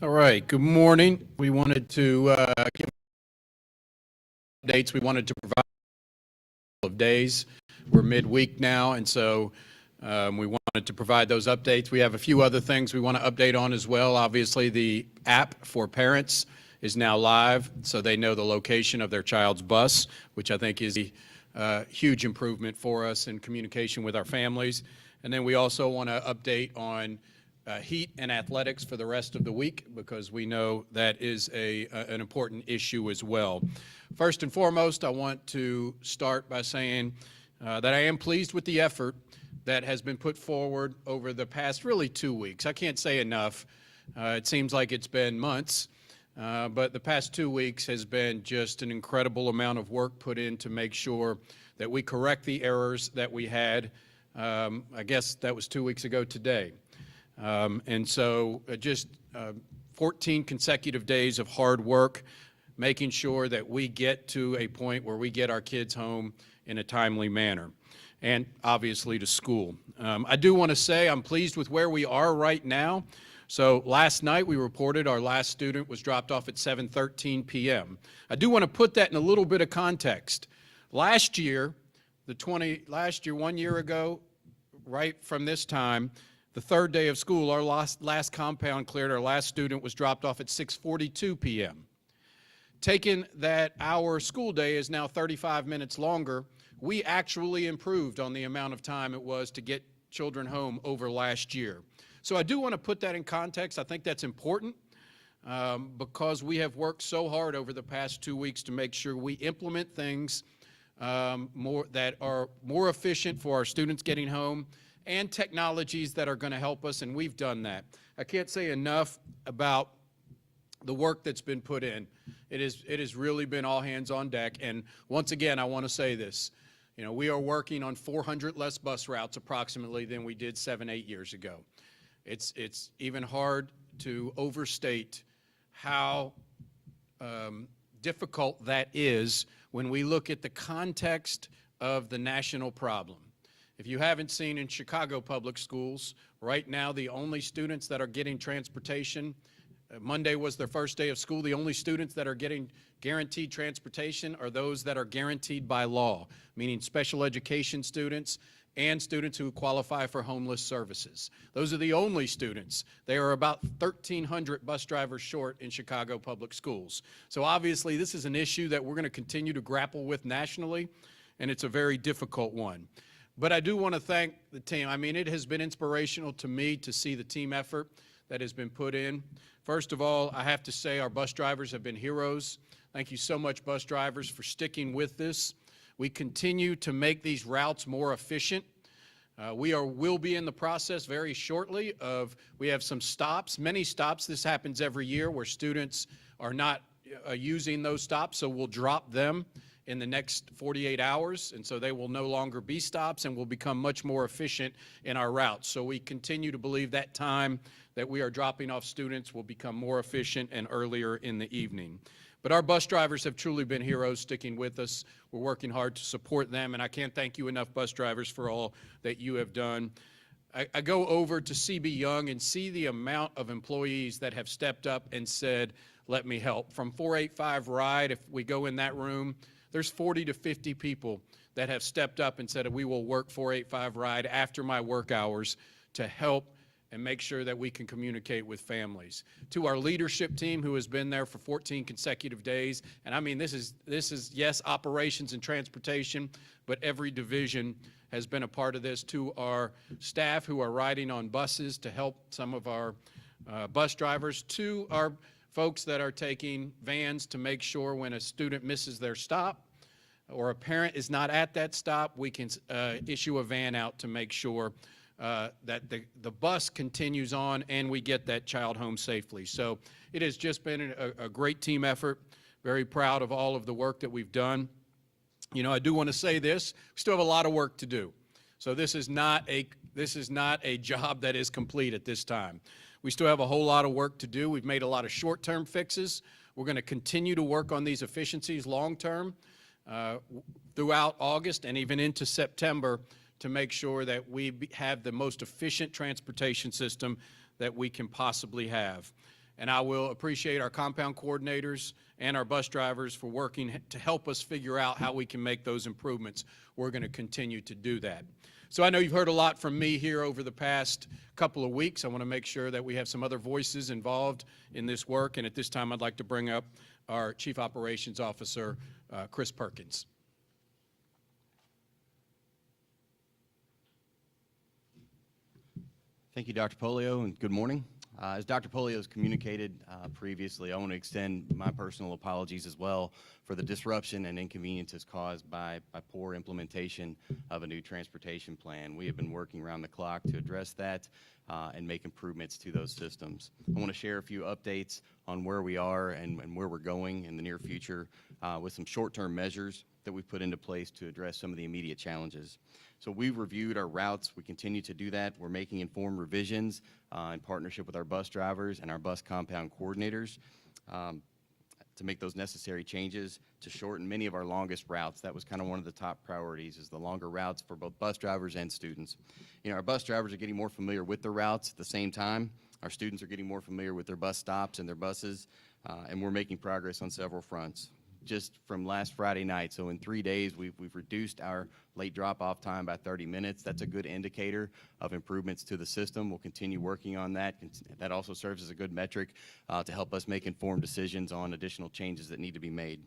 All right, good morning. We wanted to give dates. We wanted to provide a couple of days. We're midweek now, and so we wanted to provide those updates. We have a few other things we want to update on as well. Obviously, the app for parents is now live, so they know the location of their child's bus, which I think is a huge improvement for us in communication with our families. And then we also want to update on heat and athletics for the rest of the week, because we know that is an important issue as well. First and foremost, I want to start by saying that I am pleased with the effort that has been put forward over the past really 2 weeks. I can't say enough. It seems like it's been months, but the past 2 weeks has been just an incredible amount of work put in to make sure that we correct the errors that we had. I guess that was 2 weeks ago today. And so just 14 consecutive days of hard work, making sure that we get to a point where we get our kids home in a timely manner, and obviously to school. I do want to say I'm pleased with where we are right now. So last night we reported our last student was dropped off at 7:13 p.m. I do want to put that in a little bit of context. Last year, 1 year ago, right from this time, the third day of school, our last compound cleared, our last student was dropped off at 6:42 p.m. Taking that our school day is now 35 minutes longer, we actually improved on the amount of time it was to get children home over last year. So I do want to put that in context. I think that's important because we have worked so hard over the past 2 weeks to make sure we implement things that are more efficient for our students getting home, and technologies that are going to help us, and we've done that. I can't say enough about the work that's been put in. It has really been all hands on deck, and once again, I want to say this. You know, we are working on 400 less bus routes approximately than we did 7-8 years ago. It's even hard to overstate how difficult that is when we look at the context of the national problem. If you haven't seen, in Chicago public schools, right now the only students that are getting transportation, Monday was their first day of school, the only students that are getting guaranteed transportation are those that are guaranteed by law, meaning special education students and students who qualify for homeless services. Those are the only students. They are about 1,300 bus drivers short in Chicago public schools. So obviously this is an issue that we're going to continue to grapple with nationally, and it's a very difficult one. But I do want to thank the team. I mean, it has been inspirational to me to see the team effort that has been put in. First of all, I have to say our bus drivers have been heroes. Thank you so much, bus drivers, for sticking with this. We continue to make these routes more efficient. We'll be in the process very shortly we have some stops, many stops. This happens every year where students are not using those stops, so we'll drop them in the next 48 hours, and so they will no longer be stops and will become much more efficient in our routes. So we continue to believe that time that we are dropping off students will become more efficient and earlier in the evening. But our bus drivers have truly been heroes sticking with us. We're working hard to support them, and I can't thank you enough, bus drivers, for all that you have done. I go over to CB Young and see the amount of employees that have stepped up and said, let me help. From 485 Ride, if we go in that room, there's 40 to 50 people that have stepped up and said, we will work 485 Ride after my work hours to help and make sure that we can communicate with families. To our leadership team, who has been there for 14 consecutive days, and I mean, this is yes, operations and transportation, but every division has been a part of this. To our staff who are riding on buses to help some of our bus drivers, to our folks that are taking vans to make sure when a student misses their stop or a parent is not at that stop, we can issue a van out to make sure that the bus continues on and we get that child home safely. So it has just been a great team effort. Very proud of all of the work that we've done. You know, I do want to say this, we still have a lot of work to do. So this is not a job that is complete at this time. We still have a whole lot of work to do. We've made a lot of short-term fixes. We're going to continue to work on these efficiencies long-term throughout August and even into September to make sure that we have the most efficient transportation system that we can possibly have. And I will appreciate our compound coordinators and our bus drivers for working to help us figure out how we can make those improvements. We're going to continue to do that. So I know you've heard a lot from me here over the past couple of weeks. I want to make sure that we have some other voices involved in this work. And at this time, I'd like to bring up our Chief Operations Officer, Chris Perkins. Thank you, Dr. Polio, and good morning. As Dr. Polio has communicated previously, I want to extend my personal apologies as well for the disruption and inconveniences caused by poor implementation of a new transportation plan. We have been working around the clock to address that and make improvements to those systems. I want to share a few updates on where we are and where we're going in the near future with some short-term measures that we've put into place to address some of the immediate challenges. So we've reviewed our routes. We continue to do that. We're making informed revisions in partnership with our bus drivers and our bus compound coordinators to make those necessary changes to shorten many of our longest routes. That was kind of one of the top priorities, is the longer routes for both bus drivers and students. You know, our bus drivers are getting more familiar with the routes at the same time. Our students are getting more familiar with their bus stops and their buses, and we're making progress on several fronts. Just from last Friday night, so in 3 days, we've reduced our late drop-off time by 30 minutes. That's a good indicator of improvements to the system. We'll continue working on that. That also serves as a good metric to help us make informed decisions on additional changes that need to be made.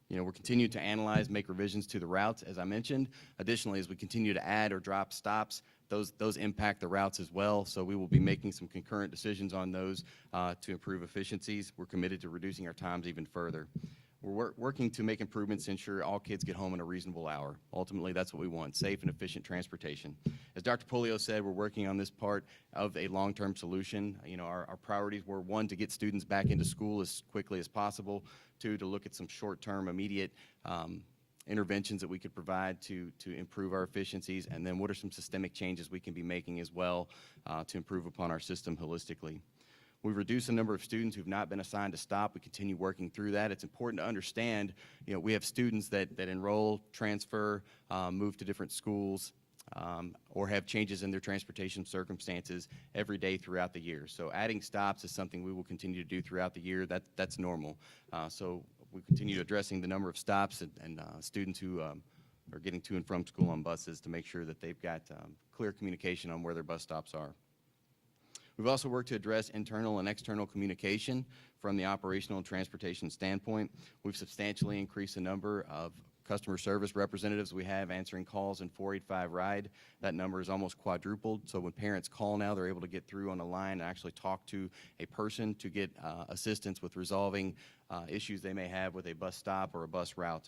You know, we're continuing to analyze, make revisions to the routes, as I mentioned. Additionally, as we continue to add or drop stops, those impact the routes as well. So we will be making some concurrent decisions on those to improve efficiencies. We're committed to reducing our times even further. We're working to make improvements to ensure all kids get home in a reasonable hour. Ultimately, that's what we want, safe and efficient transportation. As Dr. Polio said, we're working on this part of a long-term solution. You know, our priorities were, 1, to get students back into school as quickly as possible, 2, to look at some short-term, immediate interventions that we could provide to improve our efficiencies, and then what are some systemic changes we can be making as well to improve upon our system holistically. We've reduced the number of students who've not been assigned to stop. We continue working through that. It's important to understand, you know, we have students that enroll, transfer, move to different schools, or have changes in their transportation circumstances every day throughout the year. So adding stops is something we will continue to do throughout the year. That's normal. So we continue addressing the number of stops and students who are getting to and from school on buses to make sure that they've got clear communication on where their bus stops are. We've also worked to address internal and external communication from the operational and transportation standpoint. We've substantially increased the number of customer service representatives we have answering calls in 485 RIDE. That number is almost quadrupled. So when parents call now, they're able to get through on the line and actually talk to a person to get assistance with resolving issues they may have with a bus stop or a bus route.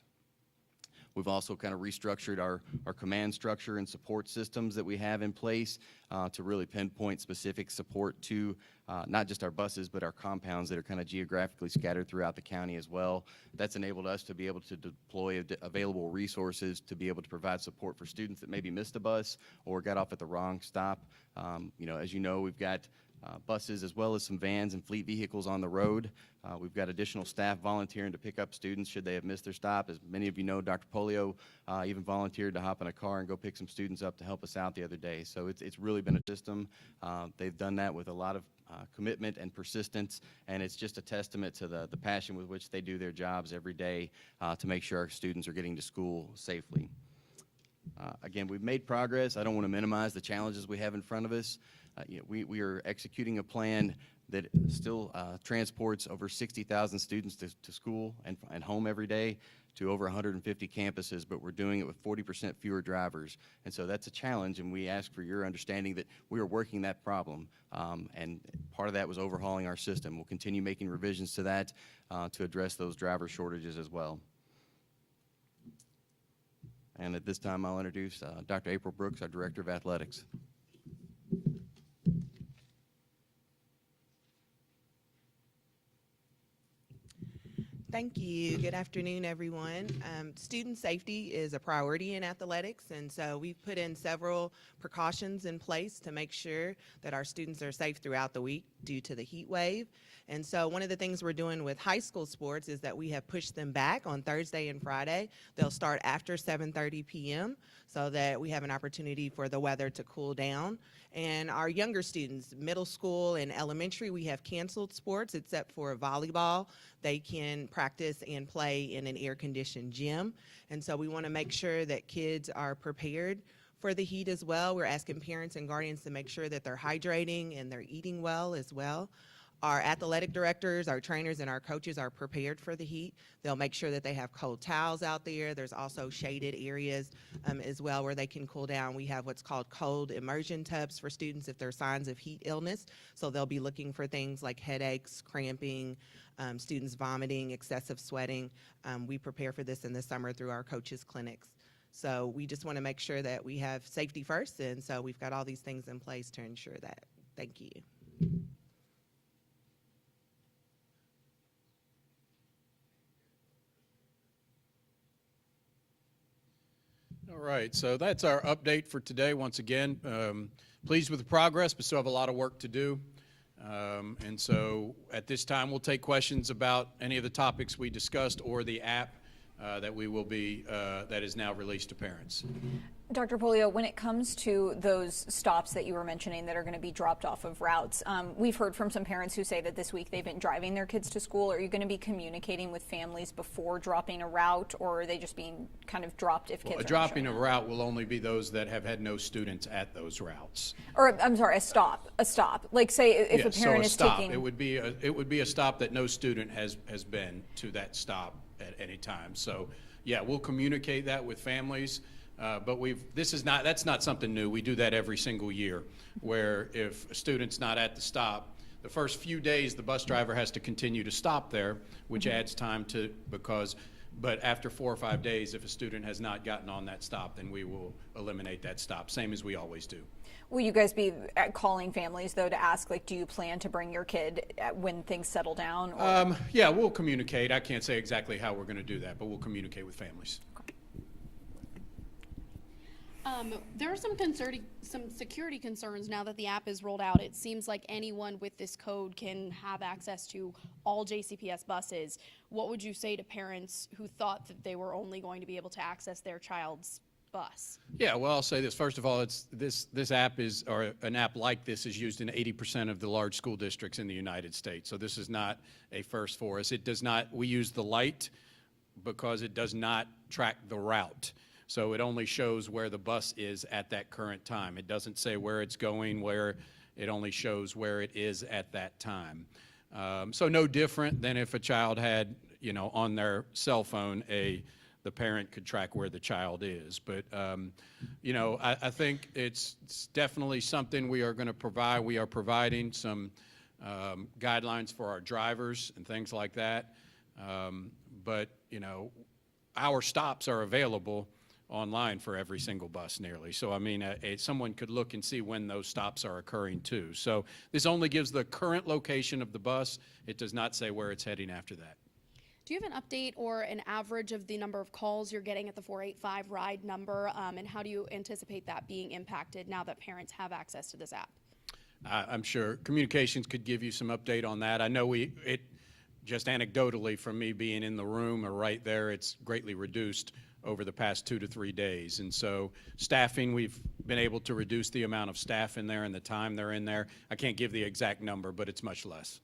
We've also kind of restructured our command structure and support systems that we have in place to really pinpoint specific support to not just our buses, but our compounds that are kind of geographically scattered throughout the county as well. That's enabled us to be able to deploy available resources to be able to provide support for students that maybe missed a bus or got off at the wrong stop. You know, as you know, we've got buses as well as some vans and fleet vehicles on the road. We've got additional staff volunteering to pick up students should they have missed their stop. As many of you know, Dr. Polio even volunteered to hop in a car and go pick some students up to help us out the other day. So it's really been a system. They've done that with a lot of commitment and persistence, and it's just a testament to the passion with which they do their jobs every day to make sure our students are getting to school safely. Again, we've made progress. I don't want to minimize the challenges we have in front of us. You know, we are executing a plan that still transports over 60,000 students to school and home every day to over 150 campuses, but we're doing it with 40% fewer drivers. And so that's a challenge, and we ask for your understanding that we are working that problem. And part of that was overhauling our system. We'll continue making revisions to that to address those driver shortages as well. And at this time, I'll introduce Dr. April Brooks, our Director of Athletics. Thank you. Good afternoon, everyone. Student safety is a priority in athletics, and so we've put in several precautions in place to make sure that our students are safe throughout the week due to the heat wave. And so one of the things we're doing with high school sports is that we have pushed them back on Thursday and Friday. They'll start after 7:30 p.m. so that we have an opportunity for the weather to cool down. And our younger students, middle school and elementary, we have canceled sports except for volleyball. They can practice and play in an air-conditioned gym. And so we want to make sure that kids are prepared for the heat as well. We're asking parents and guardians to make sure that they're hydrating and they're eating well as well. Our athletic directors, our trainers, and our coaches are prepared for the heat. They'll make sure that they have cold towels out there. There's also shaded areas as well where they can cool down. We have what's called cold immersion tubs for students if there are signs of heat illness. So they'll be looking for things like headaches, cramping, students vomiting, excessive sweating. We prepare for this in the summer through our coaches' clinics. So we just want to make sure that we have safety first, and so we've got all these things in place to ensure that. Thank you. All right, so that's our update for today. Once again, pleased with the progress, but still have a lot of work to do. And so at this time, we'll take questions about any of the topics we discussed or the app that we will be, that is now released to parents. Dr. Polio, when it comes to those stops that you were mentioning that are going to be dropped off of routes, we've heard from some parents who say that this week they've been driving their kids to school. Are you going to be communicating with families before dropping a route, or are they just being kind of dropped if kids are Dropping a route will only be those that have had no students at those routes. Or, I'm sorry, a stop. Like, say if a parent is taking... It would be a stop that no student has been to that stop at any time. So, yeah, we'll communicate that with families. But that's not something new. We do that every single year, where if a student's not at the stop, the first few days the bus driver has to continue to stop there, which adds time but after 4 or 5 days, if a student has not gotten on that stop, then we will eliminate that stop, same as we always do. Will you guys be calling families, though, to ask, like, do you plan to bring your kid when things settle down? Or? Yeah, we'll communicate. I can't say exactly how we're going to do that, but we'll communicate with families. There are some security concerns now that the app is rolled out. It seems like anyone with this code can have access to all JCPS buses. What would you say to parents who thought that they were only going to be able to access their child's bus? Yeah, well, I'll say this. First of all, this app or an app like this is used in 80% of the large school districts in the United States. So this is not a first for us. We use the light because it does not track the route. So it only shows where the bus is at that current time. It doesn't say where it's going, it only shows where it is at that time. So no different than if a child had, on their cell phone, the parent could track where the child is. But, I think it's definitely something we are going to provide. We are providing some guidelines for our drivers and things like that. But, our stops are available online for every single bus nearly. So, I mean, someone could look and see when those stops are occurring too. So this only gives the current location of the bus. It does not say where it's heading after that. Do you have an update or an average of the number of calls you're getting at the 485 RIDE number, and how do you anticipate that being impacted now that parents have access to this app? I'm sure communications could give you some update on that. I know just anecdotally from me being in the room or right there, it's greatly reduced over the past 2 to 3 days. And so staffing, we've been able to reduce the amount of staff in there and the time they're in there. I can't give the exact number, but it's much less.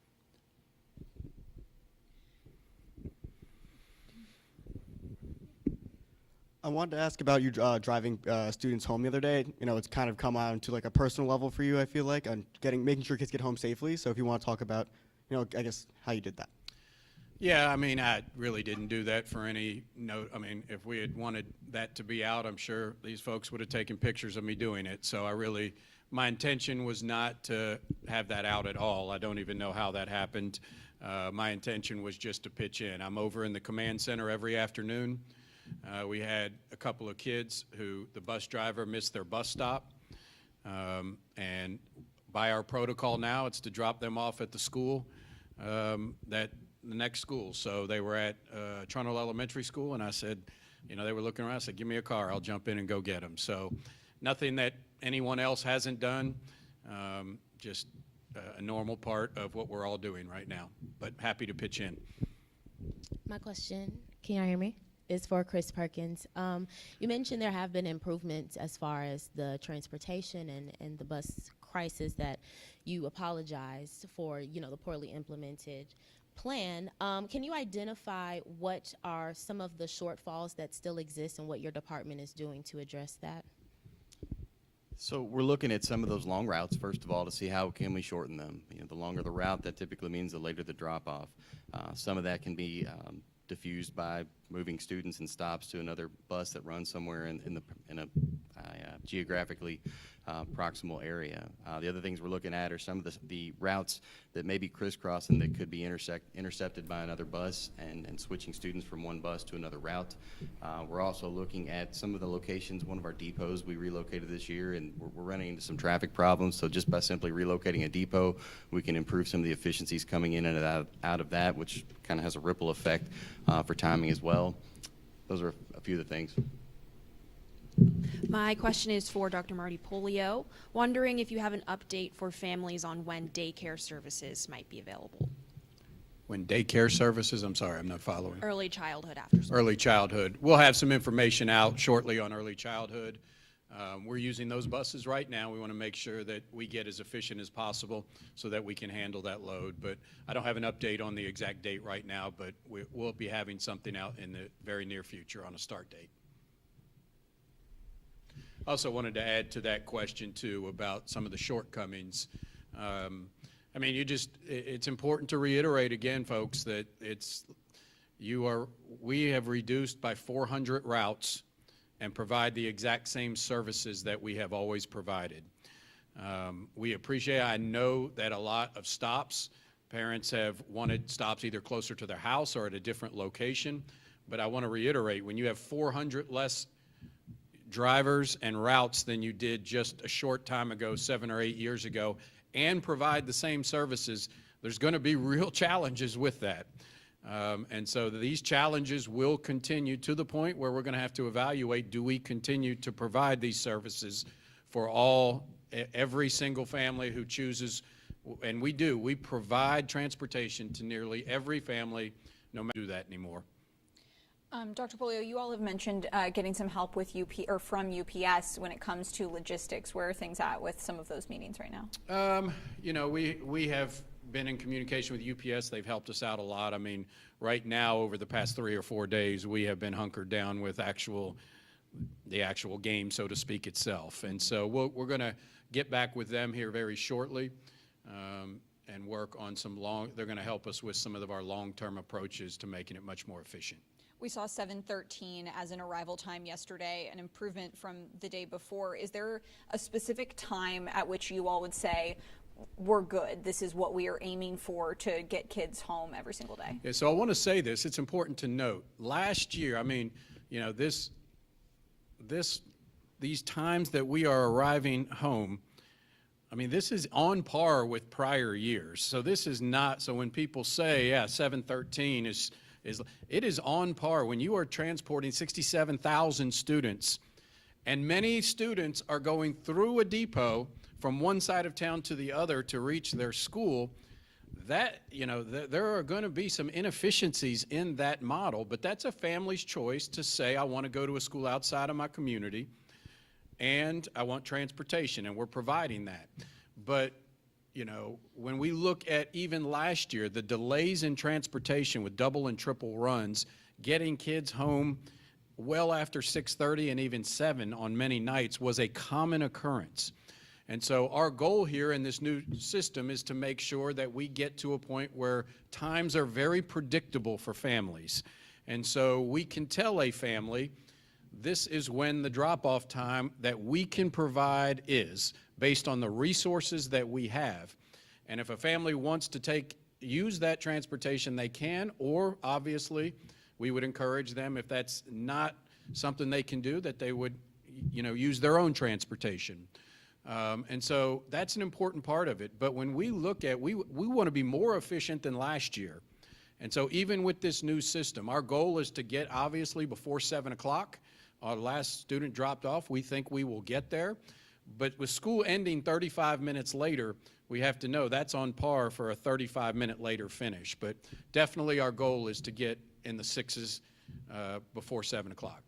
I wanted to ask about you driving students home the other day. It's kind of come on to like a personal level for you, I feel like, on making sure kids get home safely. So if you want to talk about, I guess, how you did that. Yeah, I mean, I really didn't do that for any note. I mean, if we had wanted that to be out, I'm sure these folks would have taken pictures of me doing it. So my intention was not to have that out at all. I don't even know how that happened. My intention was just to pitch in. I'm over in the command center every afternoon. We had a couple of kids who the bus driver missed their bus stop. And by our protocol now, it's to drop them off at the school, the next school. So they were at Trundle Elementary School, and I said, they were looking around. I said, give me a car. I'll jump in and go get them. So nothing that anyone else hasn't done. Just a normal part of what we're all doing right now. But happy to pitch in. My question, can y'all hear me? Is for Chris Perkins. You mentioned there have been improvements as far as the transportation and the bus crisis that you apologized for, the poorly implemented plan. Can you identify what are some of the shortfalls that still exist and what your department is doing to address that? So we're looking at some of those long routes, first of all, to see how can we shorten them. The longer the route, that typically means the later the drop-off. Some of that can be diffused by moving students and stops to another bus that runs somewhere in a geographically proximal area. The other things we're looking at are some of the routes that may be crisscrossing that could be intercepted by another bus and switching students from one bus to another route. We're also looking at some of the locations. One of our depots we relocated this year, and we're running into some traffic problems. So just by simply relocating a depot, we can improve some of the efficiencies coming in and out of that, which kind of has a ripple effect for timing as well. Those are a few of the things. My question is for Dr. Marty Polio. Wondering if you have an update for families on when daycare services might be available. When daycare services, I'm sorry, I'm not following. Early childhood after school. Early childhood. We'll have some information out shortly on early childhood. We're using those buses right now. We want to make sure that we get as efficient as possible so that we can handle that load. But I don't have an update on the exact date right now, but we'll be having something out in the very near future on a start date. Also wanted to add to that question too about some of the shortcomings. I mean, it's important to reiterate again, folks, that we have reduced by 400 routes and provide the exact same services that we have always provided. We appreciate, I know that a lot of stops, parents have wanted stops either closer to their house or at a different location, but I want to reiterate, when you have 400 less drivers and routes than you did just a short time ago, 7 or 8 years ago, and provide the same services, there's going to be real challenges with that. And so these challenges will continue to the point where we're going to have to evaluate, do we continue to provide these services for every single family who chooses, and we do, we provide transportation to nearly every family, no matter do that anymore. Dr. Polio, you all have mentioned getting some help with from UPS when it comes to logistics. Where are things at with some of those meetings right now? We have been in communication with UPS. They've helped us out a lot. I mean, right now, over the past 3 or 4 days, we have been hunkered down with the actual game, so to speak, itself. And so we're going to get back with them here very shortly and work on they're going to help us with some of our long-term approaches to making it much more efficient. We saw 7:13 as an arrival time yesterday, an improvement from the day before. Is there a specific time at which you all would say, we're good, this is what we are aiming for to get kids home every single day? Yeah, so I want to say this, it's important to note. Last year, I mean, these times that we are arriving home, I mean, this is on par with prior years. So this is not, so when people say, yeah, 713 it is on par. When you are transporting 67,000 students, and many students are going through a depot from one side of town to the other to reach their school, there are going to be some inefficiencies in that model, but that's a family's choice to say, I want to go to a school outside of my community, and I want transportation, and we're providing that. But when we look at even last year, the delays in transportation with double and triple runs, getting kids home well after 6:30 and even 7 on many nights was a common occurrence. And so our goal here in this new system is to make sure that we get to a point where times are very predictable for families. And so we can tell a family, this is when the drop-off time that we can provide is, based on the resources that we have. And if a family wants to use that transportation, they can, or obviously we would encourage them, if that's not something they can do, that they would use their own transportation. And so that's an important part of it. But when we look at, we want to be more efficient than last year. And so even with this new system, our goal is to get obviously before 7 o'clock. Our last student dropped off. We think we will get there. But with school ending 35 minutes later, we have to know that's on par for a 35-minute later finish. But definitely our goal is to get in the 6s before 7 o'clock.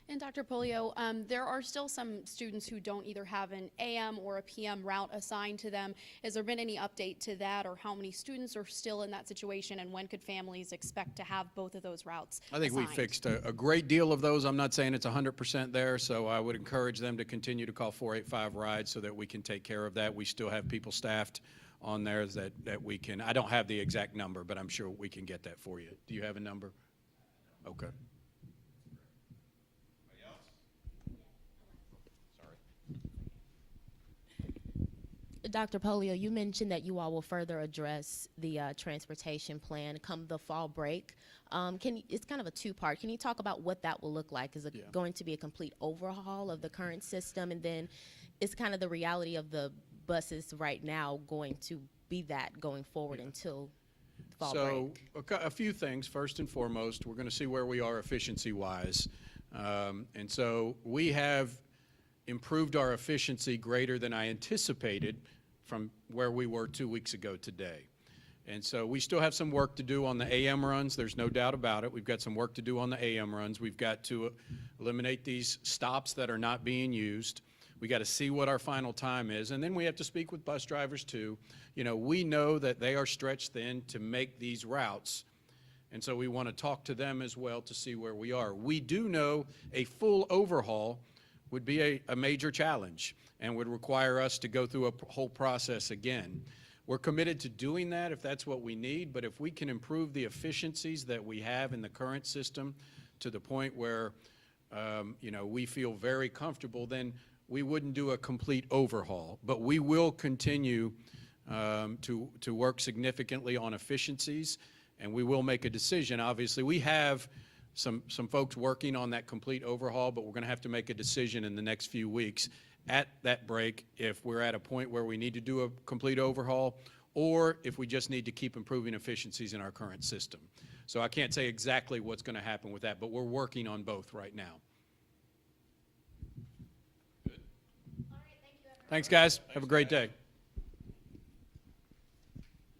And Dr. Polio, there are still some students who don't either have an AM or a PM route assigned to them. Has there been any update to that, or how many students are still in that situation, and when could families expect to have both of those routes I think we assigned? fixed a great deal of those. I'm not saying it's 100% there, so I would encourage them to continue to call 485 rides so that we can take care of that. We still have people staffed on there that we can. I don't have the exact number, but I'm sure we can get that for you. Do you have a number? Okay. Dr. Polio, you mentioned that you all will further address the transportation plan come the fall break. It's kind of a two-part. Can you talk about what that will look like? Is it going to be a complete overhaul of the current system? And then is kind of the reality of the buses right now going to be that going forward until the fall break? So a few things. First and foremost, we're going to see where we are efficiency-wise. And so we have improved our efficiency greater than I anticipated from where we were 2 weeks ago today. And so we still have some work to do on the AM runs. There's no doubt about it. We've got some work to do on the AM runs. We've got to eliminate these stops that are not being used. We got to see what our final time is. And then we have to speak with bus drivers too. You know, we know that they are stretched thin to make these routes. And so we want to talk to them as well to see where we are. We do know a full overhaul would be a major challenge and would require us to go through a whole process again. We're committed to doing that if that's what we need, but if we can improve the efficiencies that we have in the current system to the point where you know, we feel very comfortable, then we wouldn't do a complete overhaul. But we will continue to work significantly on efficiencies, and we will make a decision. Obviously, we have some folks working on that complete overhaul, but we're going to have to make a decision in the next few weeks at that break if we're at a point where we need to do a complete overhaul or if we just need to keep improving efficiencies in our current system. So I can't say exactly what's going to happen with that, but we're working on both right now. Good. All right, thank you, everyone. Thanks, guys. Have a great day.